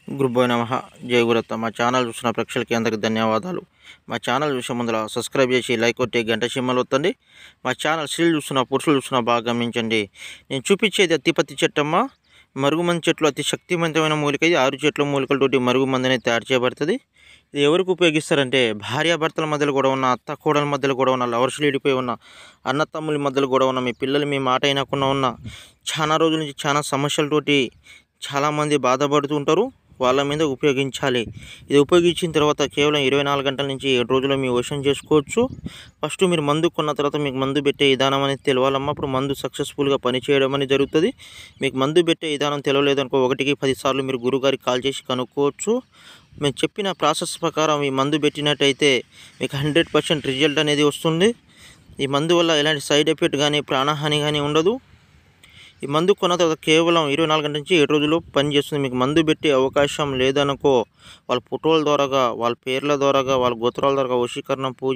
గురుభ్యో నమః. జయ గురత్త. మా ఛానల్ చూసిన ప్రేక్షకులకి అందరికీ ధన్యవాదాలు. మా ఛానల్ చూసే ముందర సబ్స్క్రైబ్ చేసి లైక్ కొట్టి గంట సింబల్ వత్తండి. మా ఛానల్ స్త్రీలు చూస్తున్న పురుషులు చూస్తున్న బాగా గమనించండి. నేను చూపించేది అత్తిపత్తి చెట్టమ్మ. మరుగుమంది చెట్లు అతి శక్తివంతమైన మూలిక. ఇది 6 చెట్ల మూలికలతోటి మరుగుమంది అనేది తయారు చేయబడుతుంది. ఇది ఎవరికి ఉపయోగిస్తారంటే భార్యాభర్తల మధ్యలో కూడా ఉన్న, అత్త కోడల మధ్యలో కూడా ఉన్న, లవర్స్లు విడిపోయి ఉన్న, అన్న తమ్ముల మధ్యలో కూడా ఉన్న, మీ పిల్లలు మీ మాట అయినకుండా ఉన్న, చాలా రోజుల నుంచి చాలా సమస్యలతోటి చాలామంది బాధపడుతూ ఉంటారు. వాళ్ళ మీద ఉపయోగించాలి. ఇది ఉపయోగించిన తర్వాత కేవలం 24 గంటల నుంచి 7 రోజుల్లో మీ వశం చేసుకోవచ్చు. ఫస్ట్ మీరు మందు కొన్న తర్వాత మీకు మందు పెట్టే విధానం అనేది తెలియాలమ్మా. అప్పుడు మందు సక్సెస్ఫుల్గా పనిచేయడం అనేది జరుగుతుంది. మీకు మందు పెట్టే విధానం తెలియలేదనుకో 1కి 10 సార్లు మీరు గురువుగారికి కాల్ చేసి కనుక్కోవచ్చు. మేము చెప్పిన ప్రాసెస్ ప్రకారం ఈ మందు పెట్టినట్టయితే మీకు 100% రిజల్ట్ అనేది వస్తుంది. ఈ మందు వల్ల ఎలాంటి సైడ్ ఎఫెక్ట్ కానీ ప్రాణహాని కానీ ఉండదు. ఈ మందు కొన్న తర్వాత కేవలం 24 గంటల నుంచి 7 రోజుల్లో పనిచేస్తుంది. మీకు మందు పెట్టే అవకాశం లేదనుకో వాళ్ళ ఫోటోల ద్వారాగా, వాళ్ళ పేర్ల ద్వారాగా, వాళ్ళ గోత్రాల ద్వారా వశీకరణ పూజ